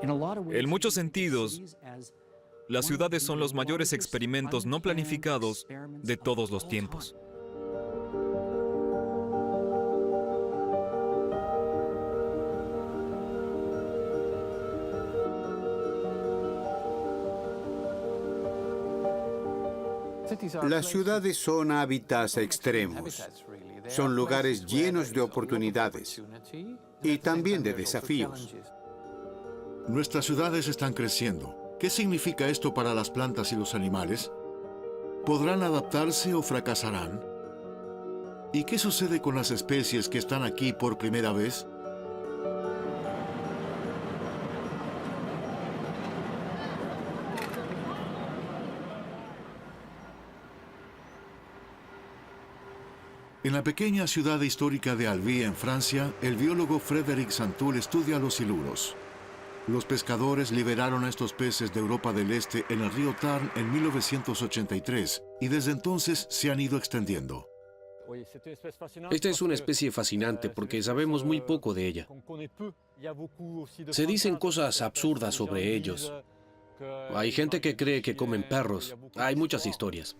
En muchos sentidos, las ciudades son los mayores experimentos no planificados de todos los tiempos. Las ciudades son hábitats extremos. Son lugares llenos de oportunidades y también de desafíos. Nuestras ciudades están creciendo. ¿Qué significa esto para las plantas y los animales? ¿Podrán adaptarse o fracasarán? ¿Y qué sucede con las especies que están aquí por primera vez? En la pequeña ciudad histórica de Albi, en Francia, el biólogo Frédéric Santoul estudia los siluros. Los pescadores liberaron a estos peces de Europa del Este en el río Tarn en 1983 y desde entonces se han ido extendiendo. Esta es una especie fascinante porque sabemos muy poco de ella. Se dicen cosas absurdas sobre ellos. Hay gente que cree que comen perros. Hay muchas historias.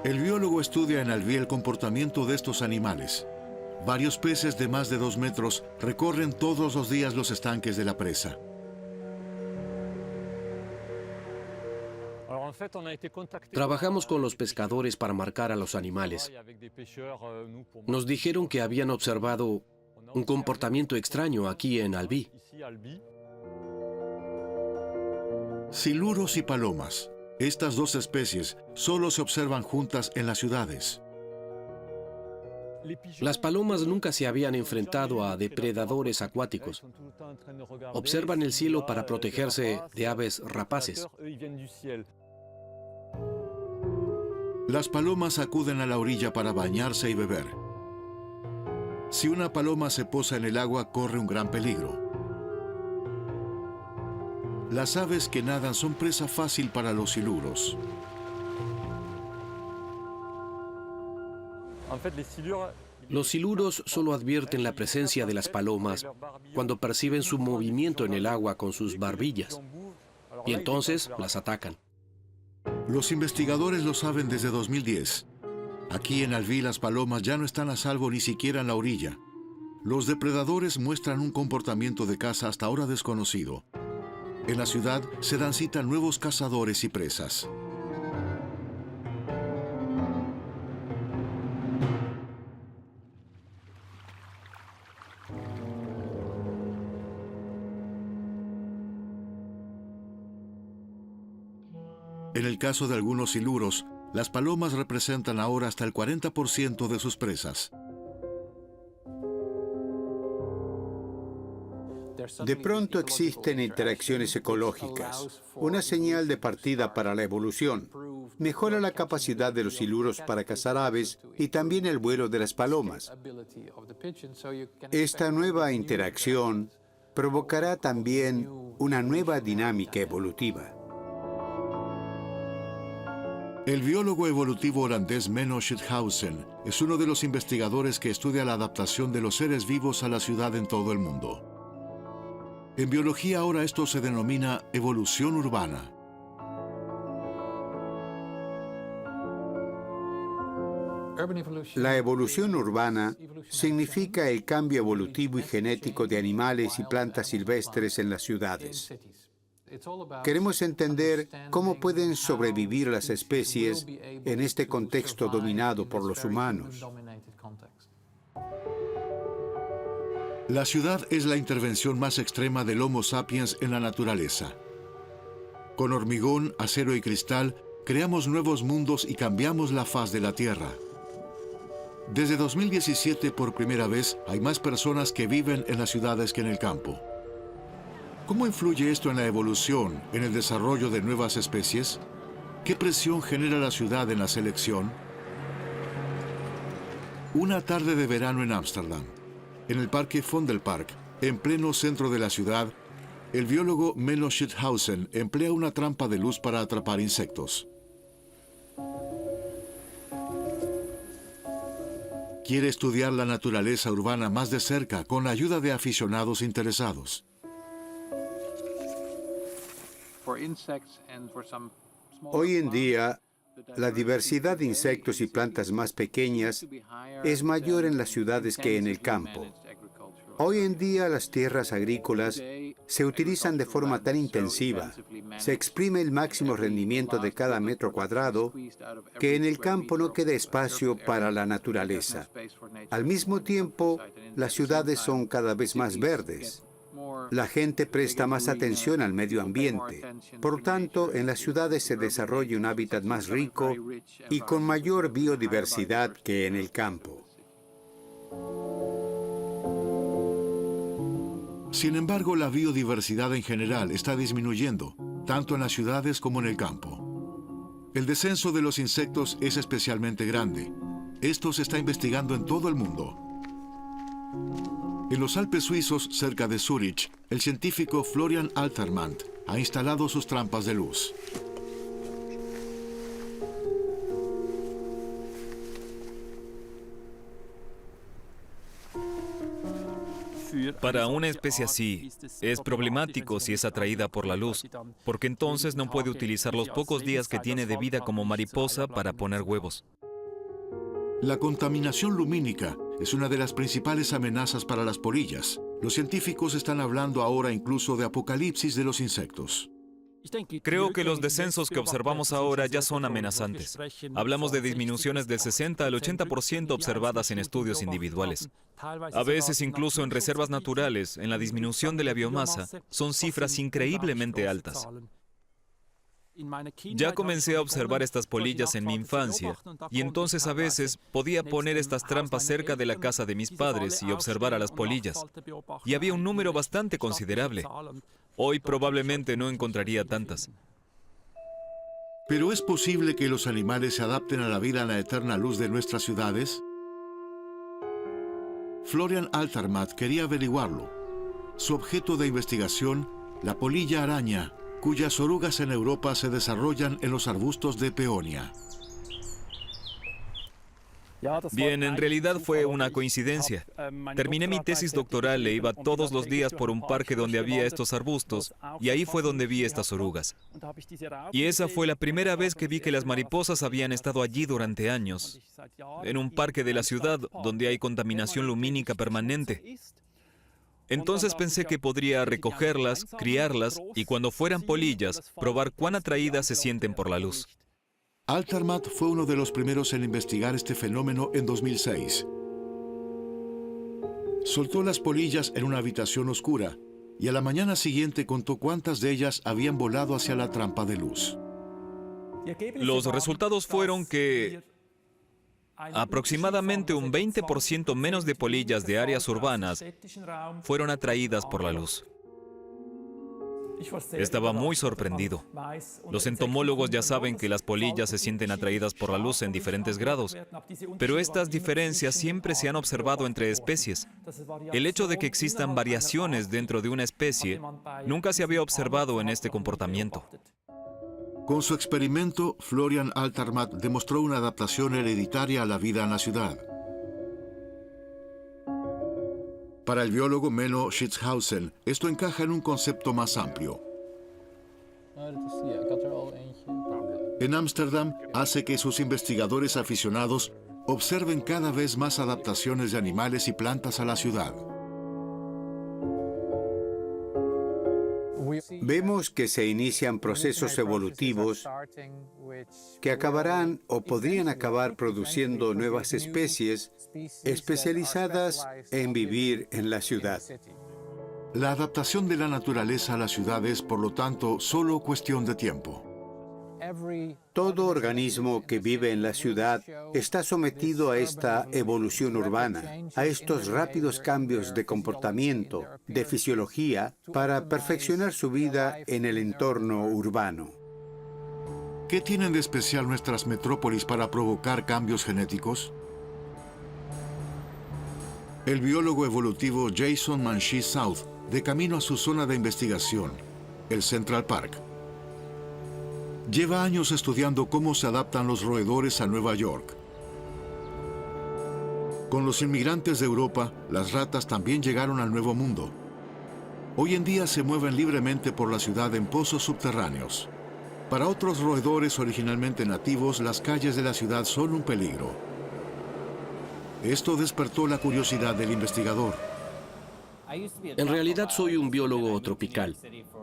El biólogo estudia en Albi el comportamiento de estos animales. Varios peces de más de 2 metros recorren todos los días los estanques de la presa. Trabajamos con los pescadores para marcar a los animales. Nos dijeron que habían observado un comportamiento extraño aquí en Albi. Siluros y palomas. Estas dos especies solo se observan juntas en las ciudades. Las palomas nunca se habían enfrentado a depredadores acuáticos. Observan el cielo para protegerse de aves rapaces. Las palomas acuden a la orilla para bañarse y beber. Si una paloma se posa en el agua, corre un gran peligro. Las aves que nadan son presa fácil para los siluros. Los siluros solo advierten la presencia de las palomas cuando perciben su movimiento en el agua con sus barbillas, y entonces las atacan. Los investigadores lo saben desde 2010. Aquí en Albi las palomas ya no están a salvo ni siquiera en la orilla. Los depredadores muestran un comportamiento de caza hasta ahora desconocido. En la ciudad se dan cita nuevos cazadores y presas. En el caso de algunos siluros, las palomas representan ahora hasta el 40% de sus presas. De pronto existen interacciones ecológicas, una señal de partida para la evolución. Mejora la capacidad de los siluros para cazar aves y también el vuelo de las palomas. Esta nueva interacción provocará también una nueva dinámica evolutiva. El biólogo evolutivo holandés Menno Schüthausen es uno de los investigadores que estudia la adaptación de los seres vivos a la ciudad en todo el mundo. En biología ahora esto se denomina evolución urbana. La evolución urbana significa el cambio evolutivo y genético de animales y plantas silvestres en las ciudades. Queremos entender cómo pueden sobrevivir las especies en este contexto dominado por los humanos. La ciudad es la intervención más extrema del Homo sapiens en la naturaleza. Con hormigón, acero y cristal, creamos nuevos mundos y cambiamos la faz de la Tierra. Desde 2017, por primera vez, hay más personas que viven en las ciudades que en el campo. ¿Cómo influye esto en la evolución, en el desarrollo de nuevas especies? ¿Qué presión genera la ciudad en la selección? Una tarde de verano en Ámsterdam. En el Parque Vondelpark, en pleno centro de la ciudad, el biólogo Menno Schüthausen emplea una trampa de luz para atrapar insectos. Quiere estudiar la naturaleza urbana más de cerca con la ayuda de aficionados interesados. Hoy en día, la diversidad de insectos y plantas más pequeñas es mayor en las ciudades que en el campo. Hoy en día las tierras agrícolas se utilizan de forma tan intensiva, se exprime el máximo rendimiento de cada metro cuadrado, que en el campo no queda espacio para la naturaleza. Al mismo tiempo, las ciudades son cada vez más verdes. La gente presta más atención al medio ambiente. Por tanto, en las ciudades se desarrolla un hábitat más rico y con mayor biodiversidad que en el campo. Sin embargo, la biodiversidad en general está disminuyendo, tanto en las ciudades como en el campo. El descenso de los insectos es especialmente grande. Esto se está investigando en todo el mundo. En los Alpes suizos, cerca de Zúrich, el científico Florian Altermann ha instalado sus trampas de luz. Para una especie así, es problemático si es atraída por la luz, porque entonces no puede utilizar los pocos días que tiene de vida como mariposa para poner huevos. La contaminación lumínica es una de las principales amenazas para las polillas. Los científicos están hablando ahora incluso de apocalipsis de los insectos. Creo que los descensos que observamos ahora ya son amenazantes. Hablamos de disminuciones del 60 al 80% observadas en estudios individuales. A veces incluso en reservas naturales, en la disminución de la biomasa, son cifras increíblemente altas. Ya comencé a observar estas polillas en mi infancia, y entonces a veces podía poner estas trampas cerca de la casa de mis padres y observar a las polillas. Y había un número bastante considerable. Hoy probablemente no encontraría tantas. ¿Pero es posible que los animales se adapten a la vida en la eterna luz de nuestras ciudades? Florian Altermann quería averiguarlo. Su objeto de investigación, la polilla araña, cuyas orugas en Europa se desarrollan en los arbustos de peonia. Bien, en realidad fue una coincidencia. Terminé mi tesis doctoral e iba todos los días por un parque donde había estos arbustos, y ahí fue donde vi estas orugas. Y esa fue la primera vez que vi que las mariposas habían estado allí durante años, en un parque de la ciudad donde hay contaminación lumínica permanente. Entonces pensé que podría recogerlas, criarlas y cuando fueran polillas, probar cuán atraídas se sienten por la luz. Altermann fue uno de los primeros en investigar este fenómeno en 2006. Soltó las polillas en una habitación oscura y a la mañana siguiente contó cuántas de ellas habían volado hacia la trampa de luz. Los resultados fueron que aproximadamente un 20% menos de polillas de áreas urbanas fueron atraídas por la luz. Estaba muy sorprendido. Los entomólogos ya saben que las polillas se sienten atraídas por la luz en diferentes grados, pero estas diferencias siempre se han observado entre especies. El hecho de que existan variaciones dentro de una especie nunca se había observado en este comportamiento. Con su experimento, Florian Altermann demostró una adaptación hereditaria a la vida en la ciudad. Para el biólogo Menno Schützhausen, esto encaja en un concepto más amplio. En Ámsterdam, hace que sus investigadores aficionados observen cada vez más adaptaciones de animales y plantas a la ciudad. Vemos que se inician procesos evolutivos que acabarán o podrían acabar produciendo nuevas especies especializadas en vivir en la ciudad. La adaptación de la naturaleza a la ciudad es, por lo tanto, solo cuestión de tiempo. Todo organismo que vive en la ciudad está sometido a esta evolución urbana, a estos rápidos cambios de comportamiento, de fisiología, para perfeccionar su vida en el entorno urbano. ¿Qué tienen de especial nuestras metrópolis para provocar cambios genéticos? El biólogo evolutivo Jason Manshee South, de camino a su zona de investigación, el Central Park. Lleva años estudiando cómo se adaptan los roedores a Nueva York. Con los inmigrantes de Europa, las ratas también llegaron al Nuevo Mundo. Hoy en día se mueven libremente por la ciudad en pozos subterráneos. Para otros roedores originalmente nativos, las calles de la ciudad son un peligro. Esto despertó la curiosidad del investigador. En realidad soy un biólogo tropical,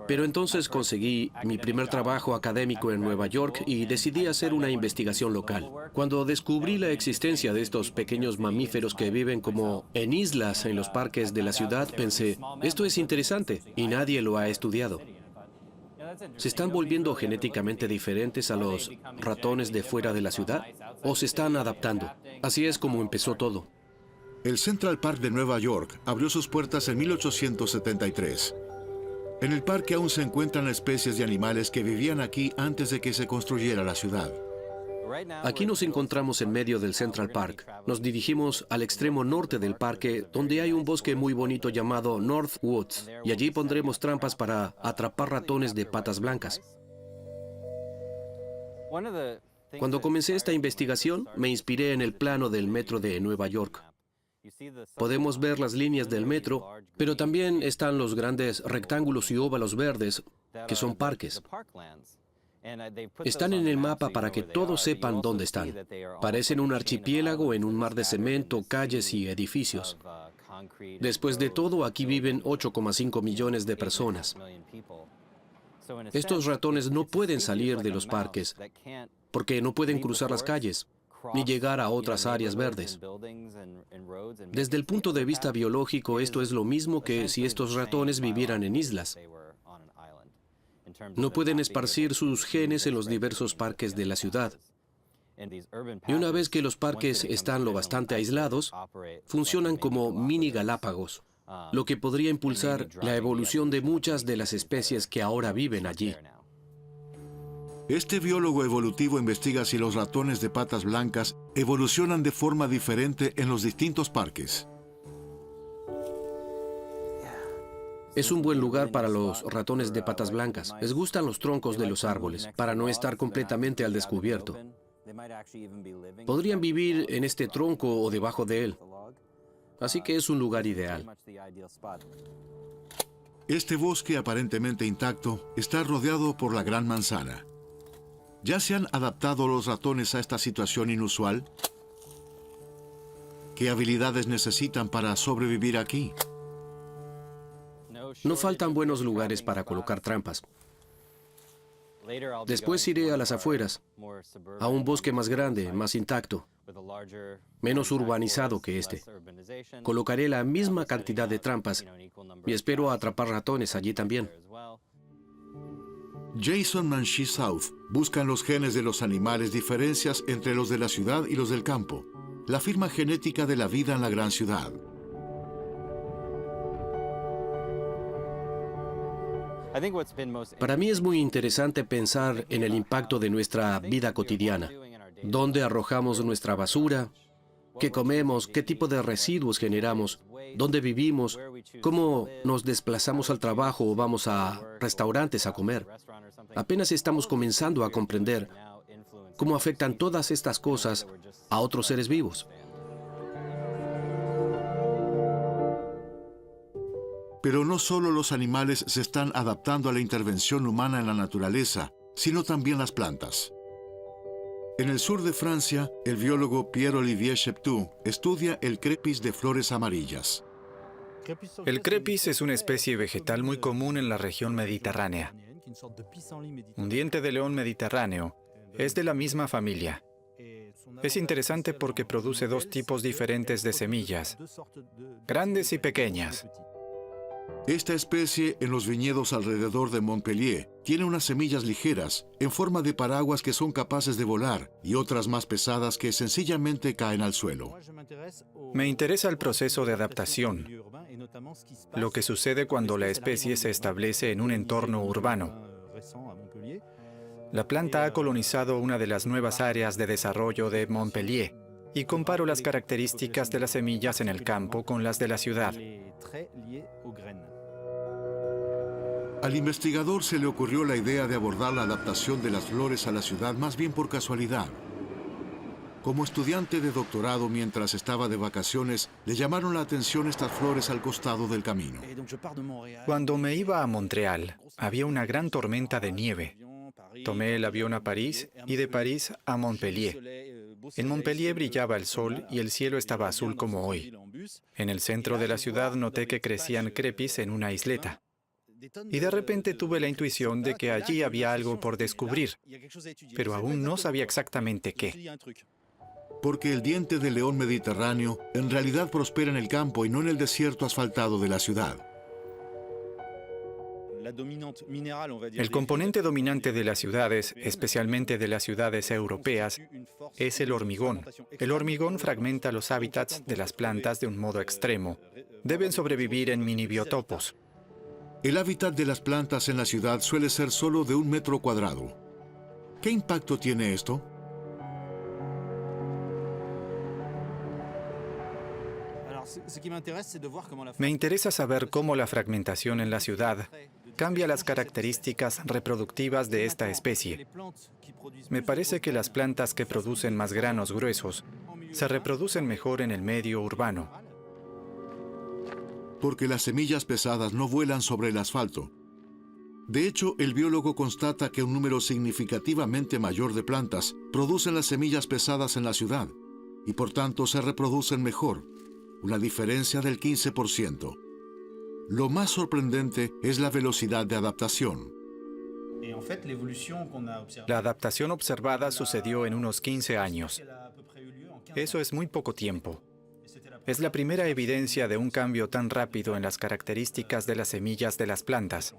pero entonces conseguí mi primer trabajo académico en Nueva York y decidí hacer una investigación local. Cuando descubrí la existencia de estos pequeños mamíferos que viven como en islas en los parques de la ciudad, pensé, esto es interesante y nadie lo ha estudiado. ¿Se están volviendo genéticamente diferentes a los ratones de fuera de la ciudad? ¿O se están adaptando? Así es como empezó todo. El Central Park de Nueva York abrió sus puertas en 1873. En el parque aún se encuentran especies de animales que vivían aquí antes de que se construyera la ciudad. Aquí nos encontramos en medio del Central Park. Nos dirigimos al extremo norte del parque, donde hay un bosque muy bonito llamado North Woods, y allí pondremos trampas para atrapar ratones de patas blancas. Cuando comencé esta investigación, me inspiré en el plano del metro de Nueva York. Podemos ver las líneas del metro, pero también están los grandes rectángulos y óvalos verdes, que son parques. Están en el mapa para que todos sepan dónde están. Parecen un archipiélago en un mar de cemento, calles y edificios. Después de todo, aquí viven 8,5 millones de personas. Estos ratones no pueden salir de los parques, porque no pueden cruzar las calles ni llegar a otras áreas verdes. Desde el punto de vista biológico, esto es lo mismo que si estos ratones vivieran en islas. No pueden esparcir sus genes en los diversos parques de la ciudad. Y una vez que los parques están lo bastante aislados, funcionan como mini Galápagos, lo que podría impulsar la evolución de muchas de las especies que ahora viven allí. Este biólogo evolutivo investiga si los ratones de patas blancas evolucionan de forma diferente en los distintos parques. Es un buen lugar para los ratones de patas blancas. Les gustan los troncos de los árboles, para no estar completamente al descubierto. Podrían vivir en este tronco o debajo de él. Así que es un lugar ideal. Este bosque aparentemente intacto está rodeado por la Gran Manzana. ¿Ya se han adaptado los ratones a esta situación inusual? ¿Qué habilidades necesitan para sobrevivir aquí? No faltan buenos lugares para colocar trampas. Después iré a las afueras, a un bosque más grande, más intacto, menos urbanizado que este. Colocaré la misma cantidad de trampas y espero atrapar ratones allí también. Jason Manshee South busca en los genes de los animales diferencias entre los de la ciudad y los del campo, la firma genética de la vida en la gran ciudad. Para mí es muy interesante pensar en el impacto de nuestra vida cotidiana. ¿Dónde arrojamos nuestra basura? ¿Qué comemos? ¿Qué tipo de residuos generamos? ¿Dónde vivimos? ¿Cómo nos desplazamos al trabajo o vamos a restaurantes a comer? Apenas estamos comenzando a comprender cómo afectan todas estas cosas a otros seres vivos. Pero no solo los animales se están adaptando a la intervención humana en la naturaleza, sino también las plantas. En el sur de Francia, el biólogo Pierre-Olivier Cheptou estudia el crepis de flores amarillas. El crepis es una especie vegetal muy común en la región mediterránea. Un diente de león mediterráneo es de la misma familia. Es interesante porque produce dos tipos diferentes de semillas, grandes y pequeñas. Esta especie, en los viñedos alrededor de Montpellier, tiene unas semillas ligeras, en forma de paraguas que son capaces de volar, y otras más pesadas que sencillamente caen al suelo. Me interesa el proceso de adaptación, lo que sucede cuando la especie se establece en un entorno urbano. La planta ha colonizado una de las nuevas áreas de desarrollo de Montpellier, y comparo las características de las semillas en el campo con las de la ciudad. Al investigador se le ocurrió la idea de abordar la adaptación de las flores a la ciudad más bien por casualidad. Como estudiante de doctorado mientras estaba de vacaciones, le llamaron la atención estas flores al costado del camino. Cuando me iba a Montreal, había una gran tormenta de nieve. Tomé el avión a París y de París a Montpellier. En Montpellier brillaba el sol y el cielo estaba azul como hoy. En el centro de la ciudad noté que crecían crepis en una isleta. Y de repente tuve la intuición de que allí había algo por descubrir, pero aún no sabía exactamente qué. Porque el diente del león mediterráneo en realidad prospera en el campo y no en el desierto asfaltado de la ciudad. El componente dominante de las ciudades, especialmente de las ciudades europeas, es el hormigón. El hormigón fragmenta los hábitats de las plantas de un modo extremo. Deben sobrevivir en mini-biotopos. El hábitat de las plantas en la ciudad suele ser solo de 1 metro cuadrado. ¿Qué impacto tiene esto? Me interesa saber cómo la fragmentación en la ciudad cambia las características reproductivas de esta especie. Me parece que las plantas que producen más granos gruesos se reproducen mejor en el medio urbano. Porque las semillas pesadas no vuelan sobre el asfalto. De hecho, el biólogo constata que un número significativamente mayor de plantas producen las semillas pesadas en la ciudad y por tanto se reproducen mejor, una diferencia del 15%. Lo más sorprendente es la velocidad de adaptación. La adaptación observada sucedió en unos 15 años. Eso es muy poco tiempo. Es la primera evidencia de un cambio tan rápido en las características de las semillas de las plantas.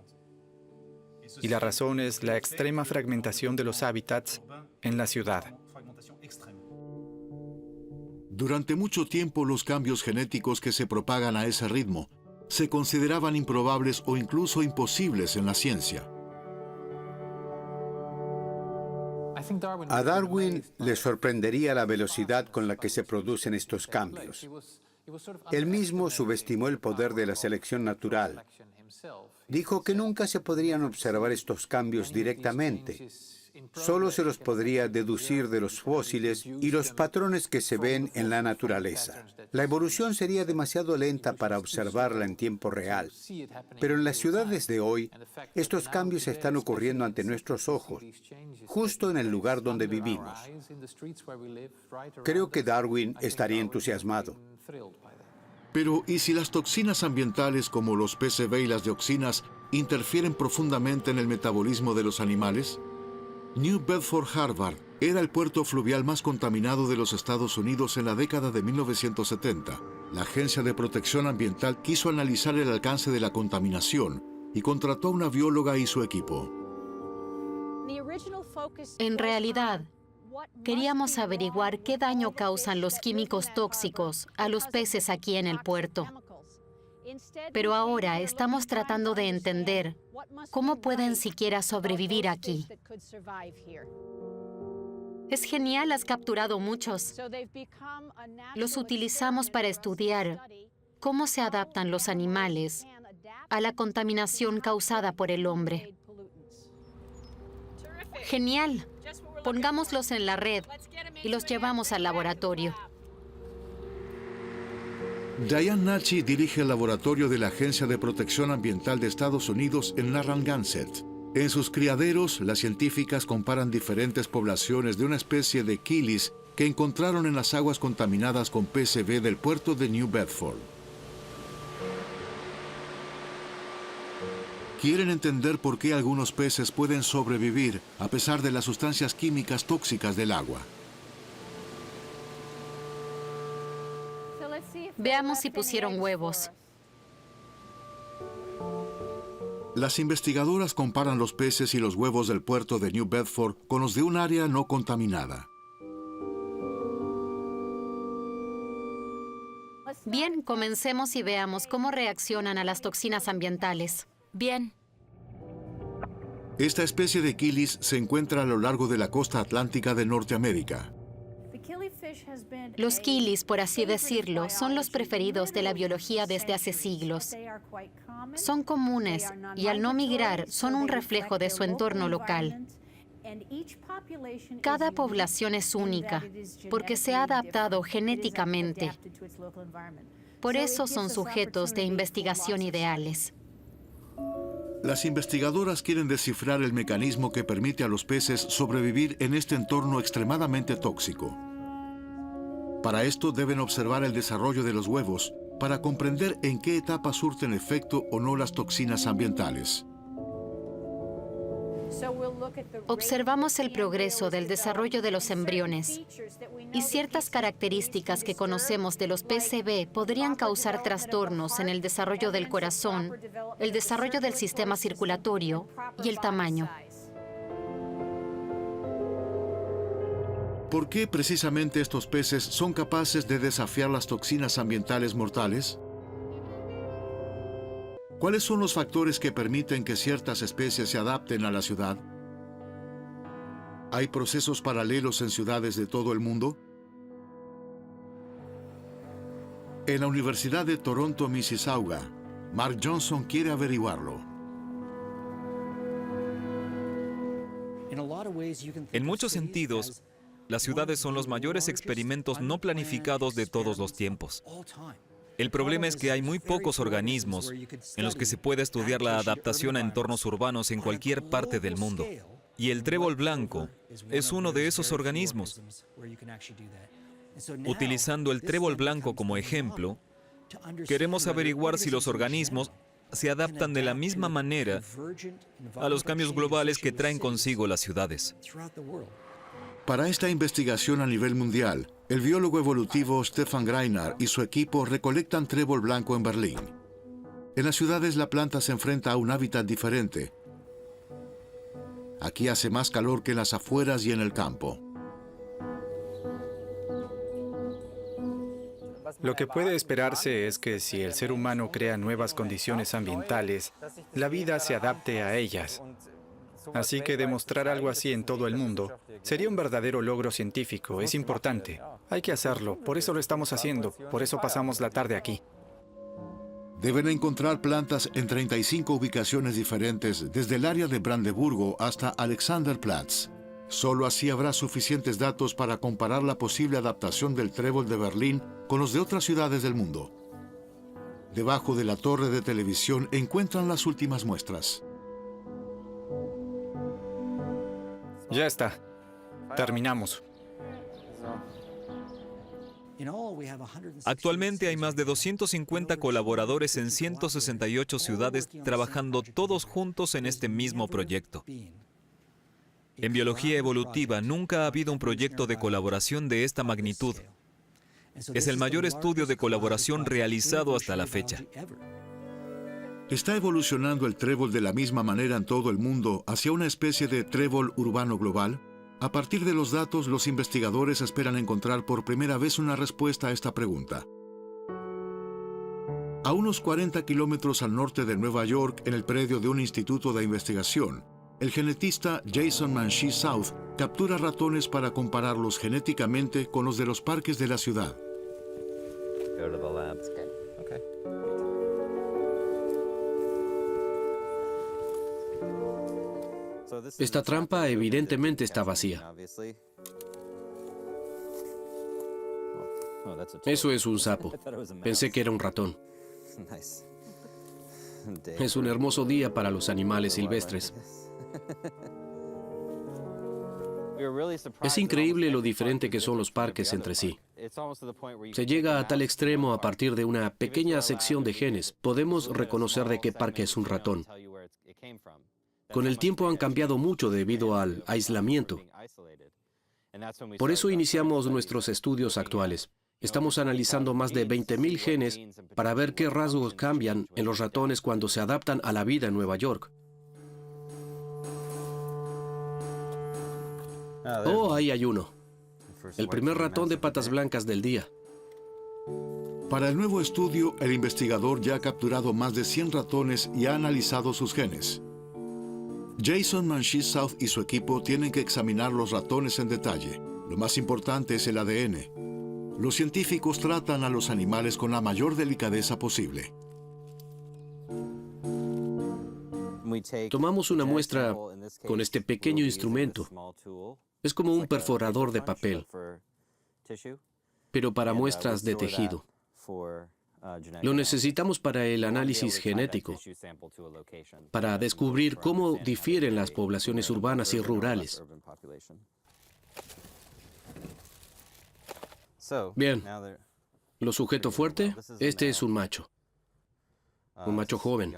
Y la razón es la extrema fragmentación de los hábitats en la ciudad. Durante mucho tiempo los cambios genéticos que se propagan a ese ritmo se consideraban improbables o incluso imposibles en la ciencia. A Darwin le sorprendería la velocidad con la que se producen estos cambios. Él mismo subestimó el poder de la selección natural. Dijo que nunca se podrían observar estos cambios directamente. Solo se los podría deducir de los fósiles y los patrones que se ven en la naturaleza. La evolución sería demasiado lenta para observarla en tiempo real. Pero en las ciudades de hoy, estos cambios están ocurriendo ante nuestros ojos, justo en el lugar donde vivimos. Creo que Darwin estaría entusiasmado. Pero, ¿y si las toxinas ambientales como los PCB y las dioxinas interfieren profundamente en el metabolismo de los animales? New Bedford Harvard era el puerto fluvial más contaminado de los Estados Unidos en la década de 1970. La Agencia de Protección Ambiental quiso analizar el alcance de la contaminación y contrató a una bióloga y su equipo. En realidad, queríamos averiguar qué daño causan los químicos tóxicos a los peces aquí en el puerto. Pero ahora estamos tratando de entender cómo pueden siquiera sobrevivir aquí. Es genial, has capturado muchos. Los utilizamos para estudiar cómo se adaptan los animales a la contaminación causada por el hombre. Genial. Pongámoslos en la red y los llevamos al laboratorio. Diane Nachi dirige el laboratorio de la Agencia de Protección Ambiental de Estados Unidos en Narragansett. En sus criaderos, las científicas comparan diferentes poblaciones de una especie de quilis que encontraron en las aguas contaminadas con PCB del puerto de New Bedford. Quieren entender por qué algunos peces pueden sobrevivir a pesar de las sustancias químicas tóxicas del agua. Veamos si pusieron huevos. Las investigadoras comparan los peces y los huevos del puerto de New Bedford con los de un área no contaminada. Bien, comencemos y veamos cómo reaccionan a las toxinas ambientales. Bien. Esta especie de quilis se encuentra a lo largo de la costa atlántica de Norteamérica. Los quilis, por así decirlo, son los preferidos de la biología desde hace siglos. Son comunes y al no migrar son un reflejo de su entorno local. Cada población es única porque se ha adaptado genéticamente. Por eso son sujetos de investigación ideales. Las investigadoras quieren descifrar el mecanismo que permite a los peces sobrevivir en este entorno extremadamente tóxico. Para esto deben observar el desarrollo de los huevos para comprender en qué etapa surten efecto o no las toxinas ambientales. Observamos el progreso del desarrollo de los embriones y ciertas características que conocemos de los PCB podrían causar trastornos en el desarrollo del corazón, el desarrollo del sistema circulatorio y el tamaño. ¿Por qué precisamente estos peces son capaces de desafiar las toxinas ambientales mortales? ¿Cuáles son los factores que permiten que ciertas especies se adapten a la ciudad? ¿Hay procesos paralelos en ciudades de todo el mundo? En la Universidad de Toronto, Mississauga, Mark Johnson quiere averiguarlo. En muchos sentidos, las ciudades son los mayores experimentos no planificados de todos los tiempos. El problema es que hay muy pocos organismos en los que se puede estudiar la adaptación a entornos urbanos en cualquier parte del mundo. Y el trébol blanco es uno de esos organismos. Utilizando el trébol blanco como ejemplo, queremos averiguar si los organismos se adaptan de la misma manera a los cambios globales que traen consigo las ciudades. Para esta investigación a nivel mundial, el biólogo evolutivo Stefan Greiner y su equipo recolectan trébol blanco en Berlín. En las ciudades la planta se enfrenta a un hábitat diferente. Aquí hace más calor que en las afueras y en el campo. Lo que puede esperarse es que si el ser humano crea nuevas condiciones ambientales, la vida se adapte a ellas. Así que demostrar algo así en todo el mundo sería un verdadero logro científico. Es importante. Hay que hacerlo. Por eso lo estamos haciendo. Por eso pasamos la tarde aquí. Deben encontrar plantas en 35 ubicaciones diferentes, desde el área de Brandeburgo hasta Alexanderplatz. Solo así habrá suficientes datos para comparar la posible adaptación del trébol de Berlín con los de otras ciudades del mundo. Debajo de la torre de televisión encuentran las últimas muestras. Ya está. Terminamos. Actualmente hay más de 250 colaboradores en 168 ciudades trabajando todos juntos en este mismo proyecto. En biología evolutiva nunca ha habido un proyecto de colaboración de esta magnitud. Es el mayor estudio de colaboración realizado hasta la fecha. ¿Está evolucionando el trébol de la misma manera en todo el mundo hacia una especie de trébol urbano global? A partir de los datos, los investigadores esperan encontrar por primera vez una respuesta a esta pregunta. A unos 40 kilómetros al norte de Nueva York, en el predio de un instituto de investigación, el genetista Jason Manshee South captura ratones para compararlos genéticamente con los de los parques de la ciudad. Esta trampa evidentemente está vacía. Eso es un sapo. Pensé que era un ratón. Es un hermoso día para los animales silvestres. Es increíble lo diferente que son los parques entre sí. Se llega a tal extremo a partir de una pequeña sección de genes. Podemos reconocer de qué parque es un ratón. Con el tiempo han cambiado mucho debido al aislamiento. Por eso iniciamos nuestros estudios actuales. Estamos analizando más de 20.000 genes para ver qué rasgos cambian en los ratones cuando se adaptan a la vida en Nueva York. Oh, ahí hay uno. El primer ratón de patas blancas del día. Para el nuevo estudio, el investigador ya ha capturado más de 100 ratones y ha analizado sus genes. Jason Manshee South y su equipo tienen que examinar los ratones en detalle. Lo más importante es el ADN. Los científicos tratan a los animales con la mayor delicadeza posible. Tomamos una muestra con este pequeño instrumento. Es como un perforador de papel, pero para muestras de tejido. Lo necesitamos para el análisis genético, para descubrir cómo difieren las poblaciones urbanas y rurales. Bien, lo sujeto fuerte, este es un macho joven.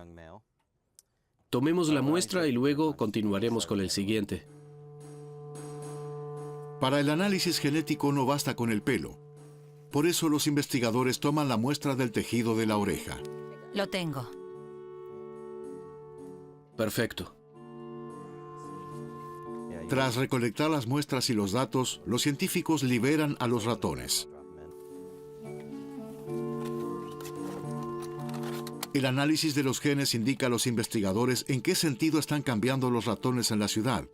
Tomemos la muestra y luego continuaremos con el siguiente. Para el análisis genético no basta con el pelo. Por eso los investigadores toman la muestra del tejido de la oreja. Lo tengo. Perfecto. Tras recolectar las muestras y los datos, los científicos liberan a los ratones. El análisis de los genes indica a los investigadores en qué sentido están cambiando los ratones en la ciudad,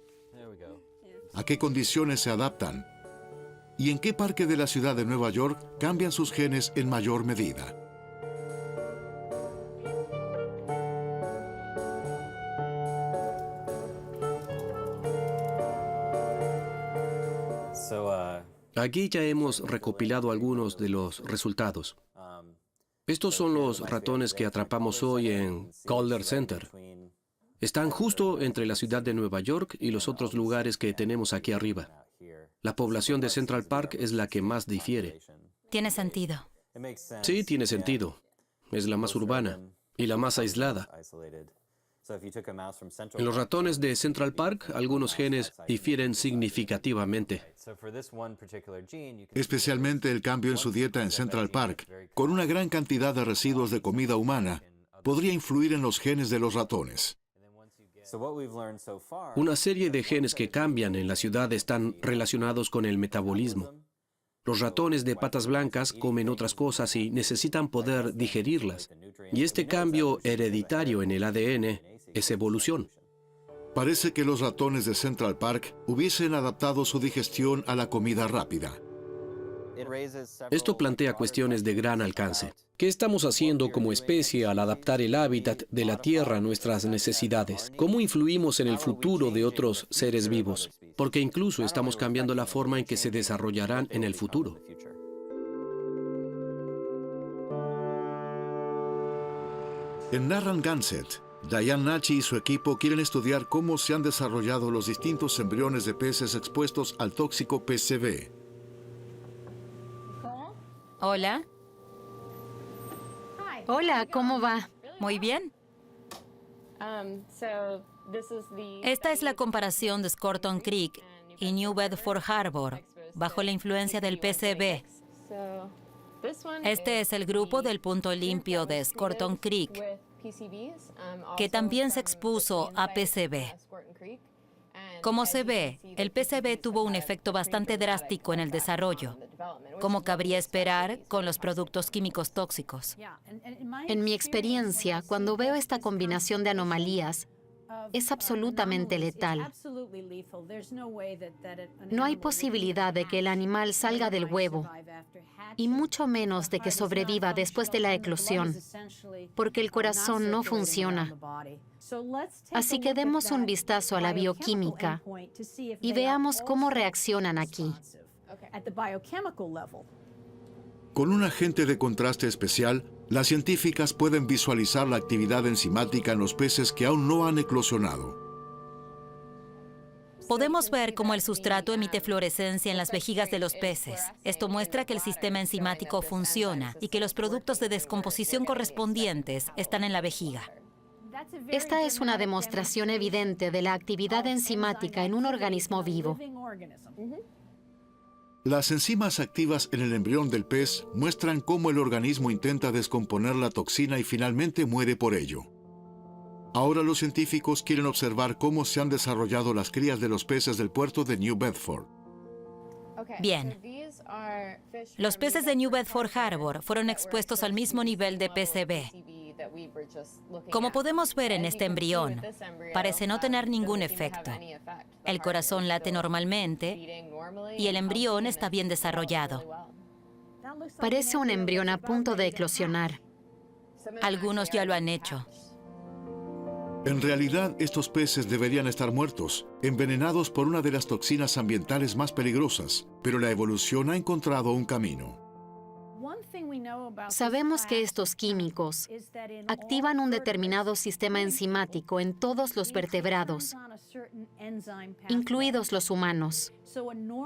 a qué condiciones se adaptan y en qué parque de la ciudad de Nueva York cambian sus genes en mayor medida. Aquí ya hemos recopilado algunos de los resultados. Estos son los ratones que atrapamos hoy en Calder Center. Están justo entre la ciudad de Nueva York y los otros lugares que tenemos aquí arriba. La población de Central Park es la que más difiere. Tiene sentido. Sí, tiene sentido. Es la más urbana y la más aislada. En los ratones de Central Park, algunos genes difieren significativamente. Especialmente el cambio en su dieta en Central Park, con una gran cantidad de residuos de comida humana, podría influir en los genes de los ratones. Una serie de genes que cambian en la ciudad están relacionados con el metabolismo. Los ratones de patas blancas comen otras cosas y necesitan poder digerirlas. Y este cambio hereditario en el ADN es evolución. Parece que los ratones de Central Park hubiesen adaptado su digestión a la comida rápida. Esto plantea cuestiones de gran alcance. ¿Qué estamos haciendo como especie al adaptar el hábitat de la Tierra a nuestras necesidades? ¿Cómo influimos en el futuro de otros seres vivos? Porque incluso estamos cambiando la forma en que se desarrollarán en el futuro. En Narragansett, Diane Nachi y su equipo quieren estudiar cómo se han desarrollado los distintos embriones de peces expuestos al tóxico PCB. Hola. Hola, ¿cómo va? Muy bien. Esta es la comparación de Scorton Creek y New Bedford Harbor bajo la influencia del PCB. Este es el grupo del punto limpio de Scorton Creek, que también se expuso a PCB. Como se ve, el PCB tuvo un efecto bastante drástico en el desarrollo, como cabría esperar con los productos químicos tóxicos. En mi experiencia, cuando veo esta combinación de anomalías, es absolutamente letal. No hay posibilidad de que el animal salga del huevo, y mucho menos de que sobreviva después de la eclosión, porque el corazón no funciona. Así que demos un vistazo a la bioquímica y veamos cómo reaccionan aquí. Con un agente de contraste especial, las científicas pueden visualizar la actividad enzimática en los peces que aún no han eclosionado. Podemos ver cómo el sustrato emite fluorescencia en las vejigas de los peces. Esto muestra que el sistema enzimático funciona y que los productos de descomposición correspondientes están en la vejiga. Esta es una demostración evidente de la actividad enzimática en un organismo vivo. Las enzimas activas en el embrión del pez muestran cómo el organismo intenta descomponer la toxina y finalmente muere por ello. Ahora los científicos quieren observar cómo se han desarrollado las crías de los peces del puerto de New Bedford. Bien. Los peces de New Bedford Harbor fueron expuestos al mismo nivel de PCB. Como podemos ver en este embrión, parece no tener ningún efecto. El corazón late normalmente y el embrión está bien desarrollado. Parece un embrión a punto de eclosionar. Algunos ya lo han hecho. En realidad, estos peces deberían estar muertos, envenenados por una de las toxinas ambientales más peligrosas, pero la evolución ha encontrado un camino. Sabemos que estos químicos activan un determinado sistema enzimático en todos los vertebrados, incluidos los humanos.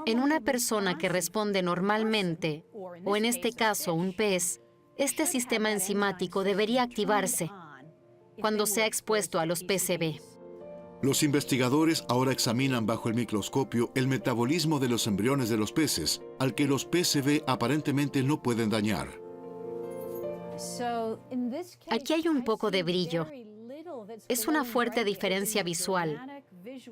En una persona que responde normalmente, o en este caso un pez, este sistema enzimático debería activarse cuando sea expuesto a los PCB. Los investigadores ahora examinan bajo el microscopio el metabolismo de los embriones de los peces, al que los PCB aparentemente no pueden dañar. Aquí hay un poco de brillo. Es una fuerte diferencia visual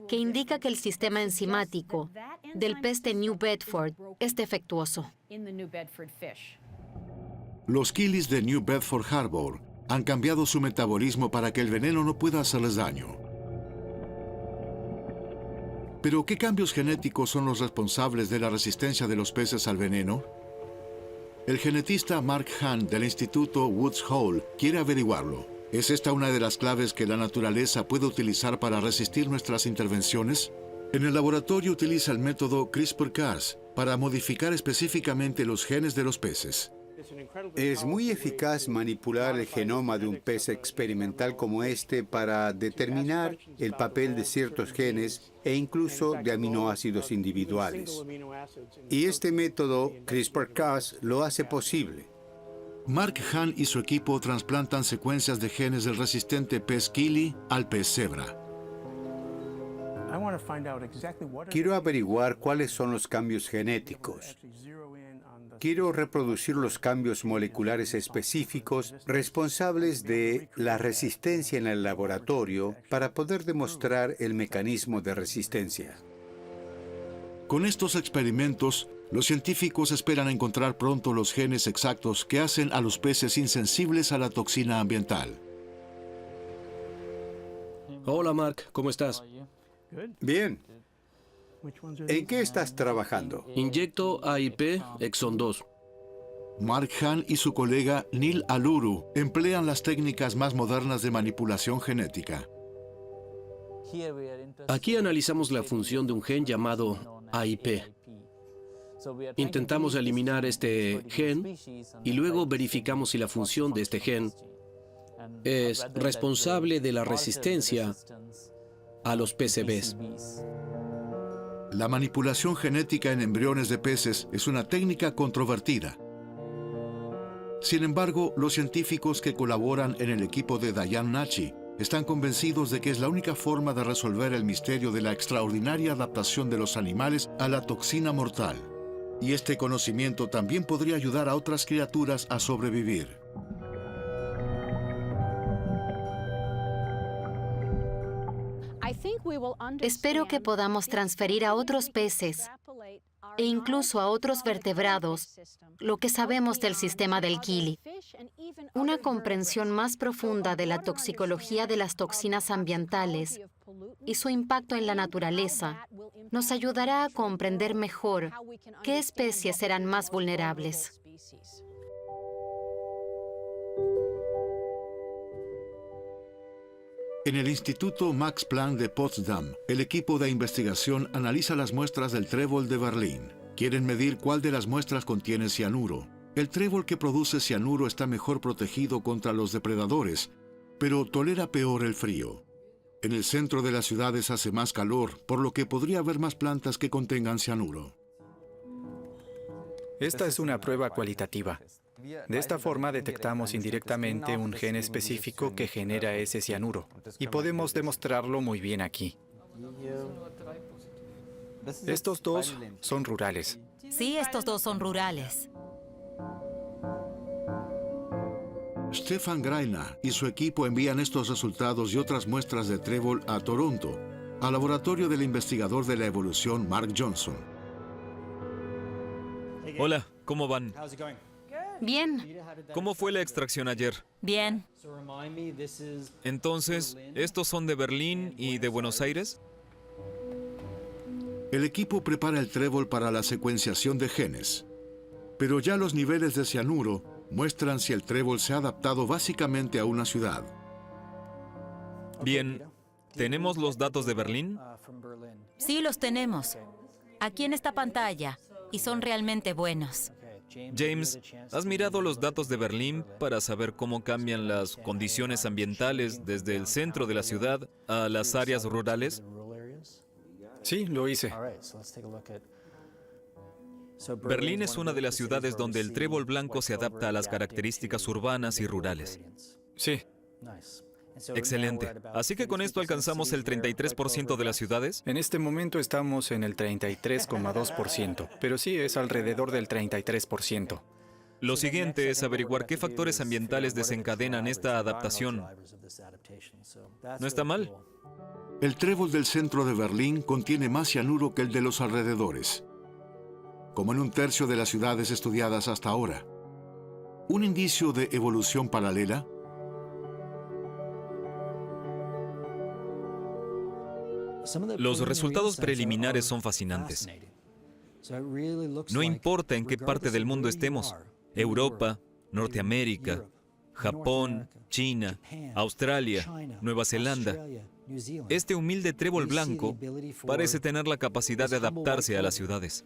que indica que el sistema enzimático del pez de New Bedford es defectuoso. Los kilis de New Bedford Harbor han cambiado su metabolismo para que el veneno no pueda hacerles daño. ¿Pero qué cambios genéticos son los responsables de la resistencia de los peces al veneno? El genetista Mark Hahn del Instituto Woods Hole quiere averiguarlo. ¿Es esta una de las claves que la naturaleza puede utilizar para resistir nuestras intervenciones? En el laboratorio utiliza el método CRISPR-Cas para modificar específicamente los genes de los peces. Es muy eficaz manipular el genoma de un pez experimental como este para determinar el papel de ciertos genes e incluso de aminoácidos individuales. Y este método CRISPR-Cas lo hace posible. Mark Hahn y su equipo trasplantan secuencias de genes del resistente pez kili al pez cebra. Quiero averiguar cuáles son los cambios genéticos. Quiero reproducir los cambios moleculares específicos responsables de la resistencia en el laboratorio para poder demostrar el mecanismo de resistencia. Con estos experimentos, los científicos esperan encontrar pronto los genes exactos que hacen a los peces insensibles a la toxina ambiental. Hola Mark, ¿cómo estás? Bien. ¿En qué estás trabajando? Inyecto AIP Exon 2. Mark Hahn y su colega Neil Aluru emplean las técnicas más modernas de manipulación genética. Aquí analizamos la función de un gen llamado AIP. Intentamos eliminar este gen y luego verificamos si la función de este gen es responsable de la resistencia a los PCBs. La manipulación genética en embriones de peces es una técnica controvertida. Sin embargo, los científicos que colaboran en el equipo de Diane Nachi están convencidos de que es la única forma de resolver el misterio de la extraordinaria adaptación de los animales a la toxina mortal. Y este conocimiento también podría ayudar a otras criaturas a sobrevivir. Espero que podamos transferir a otros peces e incluso a otros vertebrados lo que sabemos del sistema del kili. Una comprensión más profunda de la toxicología de las toxinas ambientales y su impacto en la naturaleza nos ayudará a comprender mejor qué especies serán más vulnerables. En el Instituto Max Planck de Potsdam, el equipo de investigación analiza las muestras del trébol de Berlín. Quieren medir cuál de las muestras contiene cianuro. El trébol que produce cianuro está mejor protegido contra los depredadores, pero tolera peor el frío. En el centro de las ciudades hace más calor, por lo que podría haber más plantas que contengan cianuro. Esta es una prueba cualitativa. De esta forma detectamos indirectamente un gen específico que genera ese cianuro, y podemos demostrarlo muy bien aquí. Estos dos son rurales. Sí, estos dos son rurales. Stefan Greiner y su equipo envían estos resultados y otras muestras de trébol a Toronto, al laboratorio del investigador de la evolución Mark Johnson. Hola, ¿cómo van? Bien. ¿Cómo fue la extracción ayer? Bien. Entonces, ¿estos son de Berlín y de Buenos Aires? El equipo prepara el trébol para la secuenciación de genes, pero ya los niveles de cianuro muestran si el trébol se ha adaptado básicamente a una ciudad. Bien, ¿tenemos los datos de Berlín? Sí, los tenemos. Aquí en esta pantalla. Y son realmente buenos. James, ¿has mirado los datos de Berlín para saber cómo cambian las condiciones ambientales desde el centro de la ciudad a las áreas rurales? Sí, lo hice. Berlín es una de las ciudades donde el trébol blanco se adapta a las características urbanas y rurales. Sí. Excelente. Así que con esto alcanzamos el 33% de las ciudades. En este momento estamos en el 33,2%, pero sí es alrededor del 33%. Lo siguiente es averiguar qué factores ambientales desencadenan esta adaptación. ¿No está mal? El trébol del centro de Berlín contiene más cianuro que el de los alrededores, como en un tercio de las ciudades estudiadas hasta ahora. ¿Un indicio de evolución paralela? Los resultados preliminares son fascinantes. No importa en qué parte del mundo estemos, Europa, Norteamérica, Japón, China, Australia, Nueva Zelanda, este humilde trébol blanco parece tener la capacidad de adaptarse a las ciudades.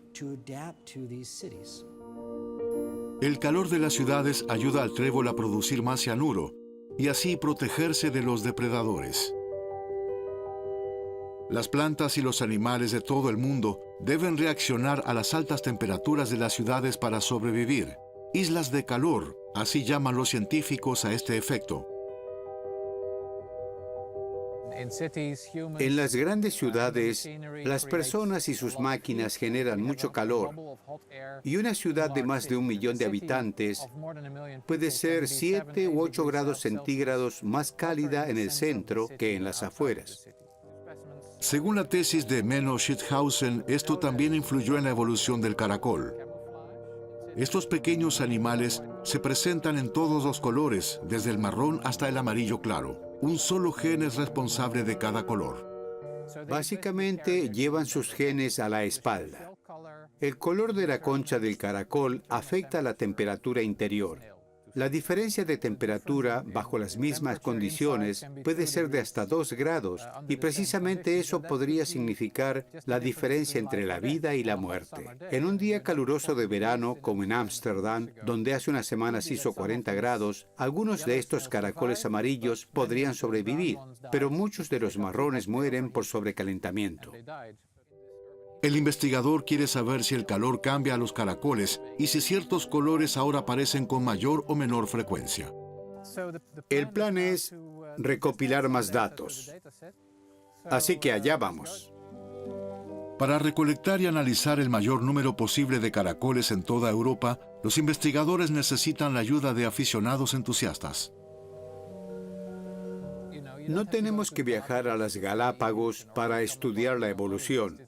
El calor de las ciudades ayuda al trébol a producir más cianuro y así protegerse de los depredadores. Las plantas y los animales de todo el mundo deben reaccionar a las altas temperaturas de las ciudades para sobrevivir. Islas de calor, así llaman los científicos a este efecto. En las grandes ciudades, las personas y sus máquinas generan mucho calor, y una ciudad de más de 1 millón de habitantes puede ser 7 u 8 grados centígrados más cálida en el centro que en las afueras. Según la tesis de Menno Schüthausen, esto también influyó en la evolución del caracol. Estos pequeños animales se presentan en todos los colores, desde el marrón hasta el amarillo claro. Un solo gen es responsable de cada color. Básicamente llevan sus genes a la espalda. El color de la concha del caracol afecta la temperatura interior. La diferencia de temperatura bajo las mismas condiciones puede ser de hasta 2 grados, y precisamente eso podría significar la diferencia entre la vida y la muerte. En un día caluroso de verano, como en Ámsterdam, donde hace unas semanas hizo 40 grados, algunos de estos caracoles amarillos podrían sobrevivir, pero muchos de los marrones mueren por sobrecalentamiento. El investigador quiere saber si el calor cambia a los caracoles y si ciertos colores ahora aparecen con mayor o menor frecuencia. El plan es recopilar más datos. Así que allá vamos. Para recolectar y analizar el mayor número posible de caracoles en toda Europa, los investigadores necesitan la ayuda de aficionados entusiastas. No tenemos que viajar a las Galápagos para estudiar la evolución.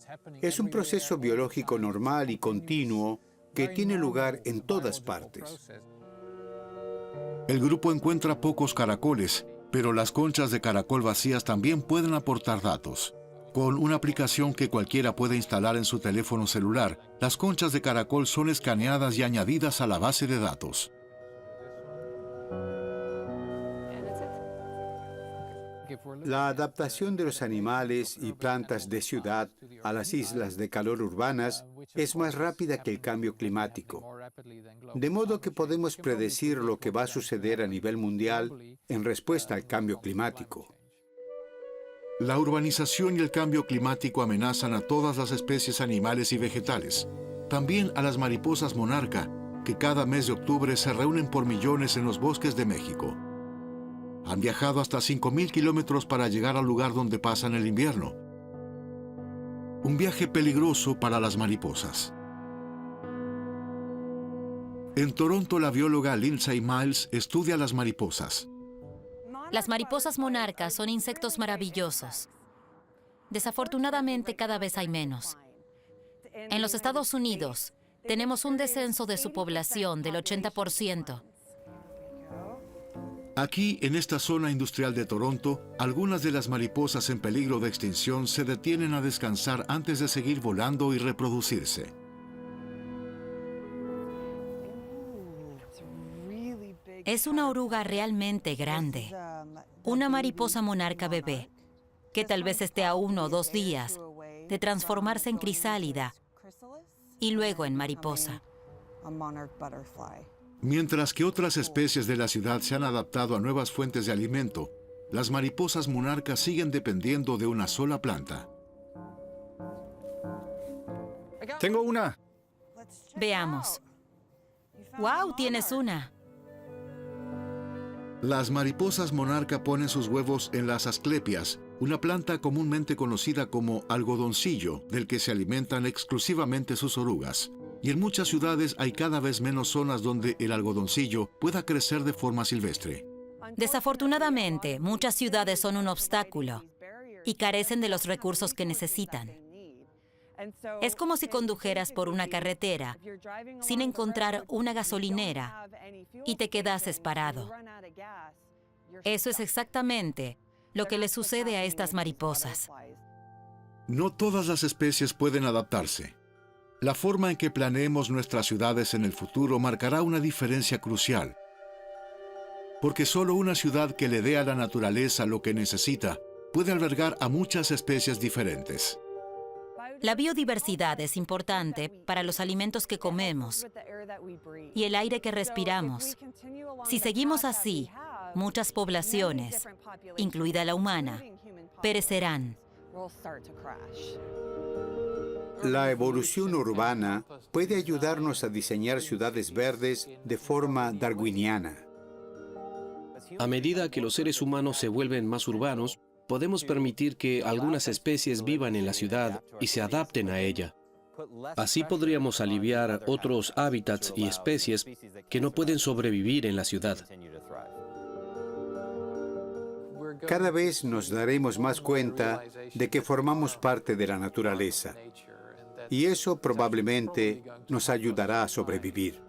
Es un proceso biológico normal y continuo que tiene lugar en todas partes. El grupo encuentra pocos caracoles, pero las conchas de caracol vacías también pueden aportar datos. Con una aplicación que cualquiera puede instalar en su teléfono celular, las conchas de caracol son escaneadas y añadidas a la base de datos. La adaptación de los animales y plantas de ciudad a las islas de calor urbanas es más rápida que el cambio climático, de modo que podemos predecir lo que va a suceder a nivel mundial en respuesta al cambio climático. La urbanización y el cambio climático amenazan a todas las especies animales y vegetales, también a las mariposas monarca, que cada mes de octubre se reúnen por millones en los bosques de México. Han viajado hasta 5.000 kilómetros para llegar al lugar donde pasan el invierno. Un viaje peligroso para las mariposas. En Toronto, la bióloga Lindsay Miles estudia las mariposas. Las mariposas monarcas son insectos maravillosos. Desafortunadamente, cada vez hay menos. En los Estados Unidos, tenemos un descenso de su población del 80%. Aquí, en esta zona industrial de Toronto, algunas de las mariposas en peligro de extinción se detienen a descansar antes de seguir volando y reproducirse. Es una oruga realmente grande. Una mariposa monarca bebé, que tal vez esté a 1 o 2 días de transformarse en crisálida y luego en mariposa. Mientras que otras especies de la ciudad se han adaptado a nuevas fuentes de alimento, las mariposas monarcas siguen dependiendo de una sola planta. Tengo una. Veamos. ¡Wow! Tienes una. Las mariposas monarca ponen sus huevos en las asclepias, una planta comúnmente conocida como algodoncillo, del que se alimentan exclusivamente sus orugas. Y en muchas ciudades hay cada vez menos zonas donde el algodoncillo pueda crecer de forma silvestre. Desafortunadamente, muchas ciudades son un obstáculo y carecen de los recursos que necesitan. Es como si condujeras por una carretera sin encontrar una gasolinera y te quedases parado. Eso es exactamente lo que le sucede a estas mariposas. No todas las especies pueden adaptarse. La forma en que planeemos nuestras ciudades en el futuro marcará una diferencia crucial. Porque solo una ciudad que le dé a la naturaleza lo que necesita puede albergar a muchas especies diferentes. La biodiversidad es importante para los alimentos que comemos y el aire que respiramos. Si seguimos así, muchas poblaciones, incluida la humana, perecerán. La evolución urbana puede ayudarnos a diseñar ciudades verdes de forma darwiniana. A medida que los seres humanos se vuelven más urbanos, podemos permitir que algunas especies vivan en la ciudad y se adapten a ella. Así podríamos aliviar otros hábitats y especies que no pueden sobrevivir en la ciudad. Cada vez nos daremos más cuenta de que formamos parte de la naturaleza. Y eso probablemente nos ayudará a sobrevivir.